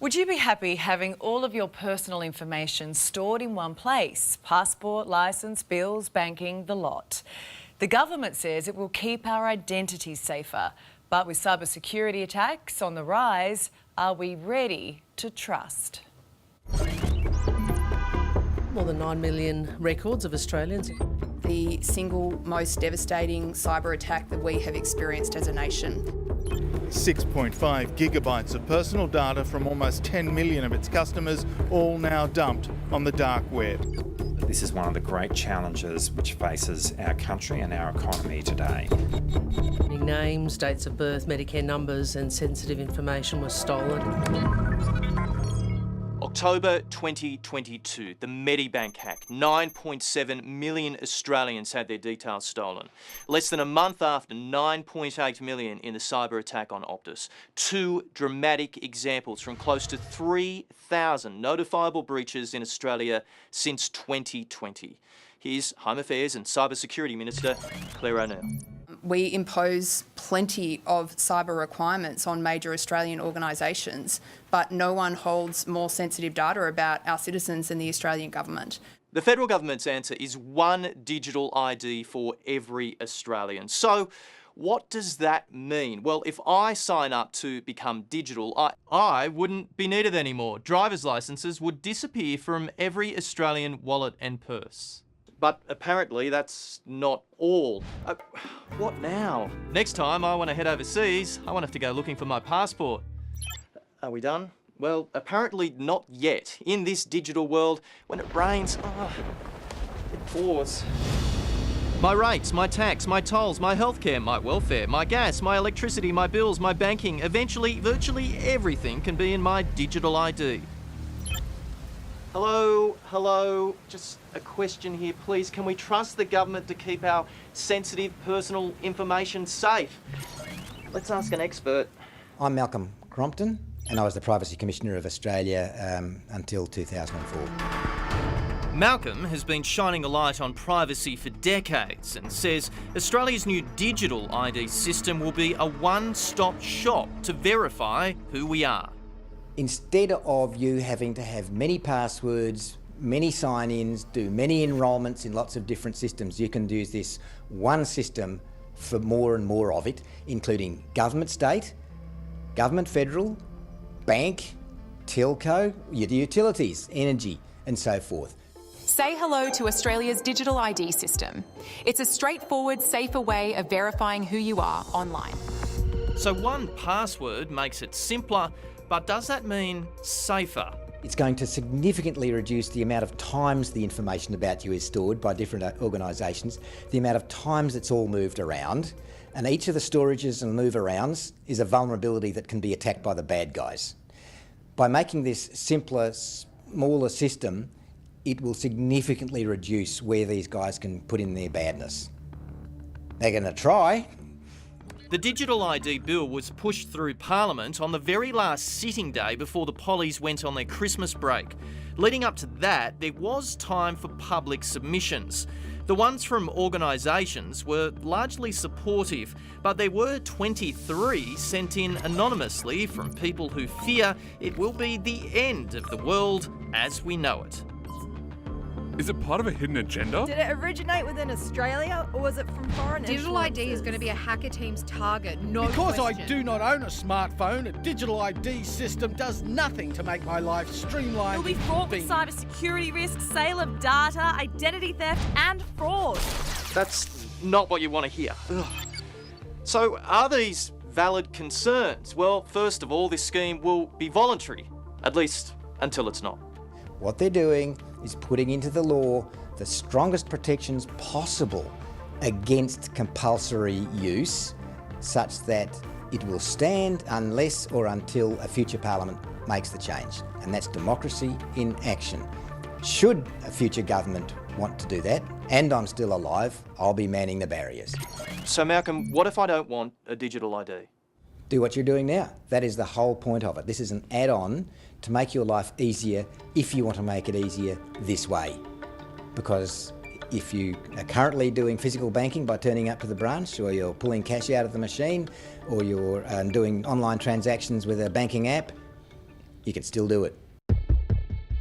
Would you be happy having all of your personal information stored in one place? Passport, licence, bills, banking, the lot. The government says it will keep our identities safer. But with cybersecurity attacks on the rise, are we ready to trust? More than 9 million records of Australians. The single most devastating cyber attack that we have experienced as a nation. 6.5 gigabytes of personal data from almost 10 million of its customers, all now dumped on the dark web. This is one of the great challenges which faces our country and our economy today. Names, dates of birth, Medicare numbers and sensitive information was stolen. October 2022, the Medibank hack. 9.7 million Australians had their details stolen. Less than a month after, 9.8 million in the cyber attack on Optus. Two dramatic examples from close to 3,000 notifiable breaches in Australia since 2020. Here's Home Affairs and Cybersecurity Minister Claire O'Neill. We impose plenty of cyber requirements on major Australian organisations, but no one holds more sensitive data about our citizens than the Australian government. The federal government's answer is one digital ID for every Australian. So what does that mean? Well, if I sign up to become digital, I wouldn't be needed anymore. Driver's licences would disappear from every Australian wallet and purse. But apparently that's not all. What now? Next time I want to head overseas, I won't have to go looking for my passport. Are we done? Well, apparently not yet. In this digital world, when it rains, it pours. My rates, my tax, my tolls, my healthcare, my welfare, my gas, my electricity, my bills, my banking, eventually, virtually everything can be in my digital ID. Hello, just a question here, please. Can we trust the government to keep our sensitive personal information safe? Let's ask an expert. I'm Malcolm Crompton, and I was the Privacy Commissioner of Australia until 2004. Malcolm has been shining a light on privacy for decades and says Australia's new digital ID system will be a one-stop shop to verify who we are. Instead of you having to have many passwords, many sign-ins, do many enrolments in lots of different systems, you can use this one system for more and more of it, including government state, government federal, bank, telco, utilities, energy, and so forth. Say hello to Australia's digital ID system. It's a straightforward, safer way of verifying who you are online. So one password makes it simpler, but does that mean safer? It's going to significantly reduce the amount of times the information about you is stored by different organisations, the amount of times it's all moved around, and each of the storages and move-arounds is a vulnerability that can be attacked by the bad guys. By making this simpler, smaller system, it will significantly reduce where these guys can put in their badness. They're going to try. The digital ID bill was pushed through Parliament on the very last sitting day before the Pollies went on their Christmas break. Leading up to that, there was time for public submissions. The ones from organisations were largely supportive, but there were 23 sent in anonymously from people who fear it will be the end of the world as we know it. Is it part of a hidden agenda? Did it originate within Australia or was it from foreign Digital ID is going to be a hacker team's target, no Because question. I do not own a smartphone, a digital ID system does nothing to make my life streamlined. It'll be fraught with cybersecurity risks, sale of data, identity theft and fraud. That's not what you want to hear. Ugh. So are these valid concerns? Well, first of all, this scheme will be voluntary, at least until it's not. What they're doing is putting into the law the strongest protections possible against compulsory use, such that it will stand unless or until a future Parliament makes the change. And that's democracy in action. Should a future government want to do that, and I'm still alive, I'll be manning the barriers. So Malcolm, what if I don't want a digital ID? Do what you're doing now. That is the whole point of it. This is an add-on to make your life easier if you want to make it easier this way. Because if you are currently doing physical banking by turning up to the branch, or you're pulling cash out of the machine, or you're doing online transactions with a banking app, you can still do it.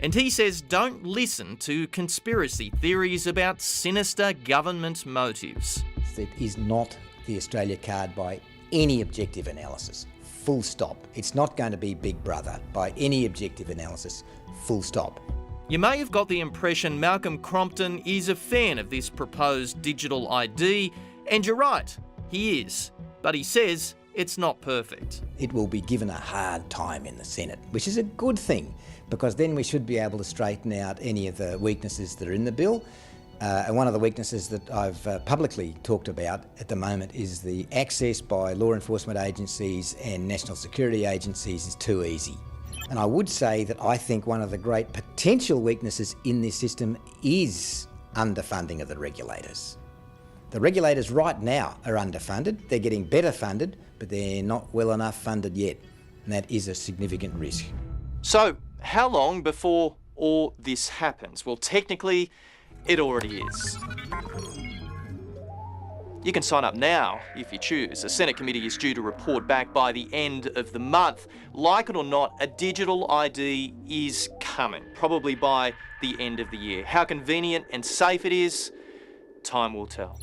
And he says don't listen to conspiracy theories about sinister government motives. It is not the Australia card by any objective analysis. Full stop. It's not going to be Big Brother by any objective analysis. Full stop. You may have got the impression Malcolm Crompton is a fan of this proposed digital ID, and you're right, he is. But he says it's not perfect. It will be given a hard time in the Senate, which is a good thing, because then we should be able to straighten out any of the weaknesses that are in the bill. And one of the weaknesses that I've publicly talked about at the moment is the access by law enforcement agencies and national security agencies is too easy. And I would say that I think one of the great potential weaknesses in this system is underfunding of the regulators. The regulators right now are underfunded. They're getting better funded, but they're not well enough funded yet. And that is a significant risk. So, how long before all this happens? Well, technically, it already is. You can sign up now if you choose. A Senate committee is due to report back by the end of the month. Like it or not, a digital ID is coming, probably by the end of the year. How convenient and safe it is, time will tell.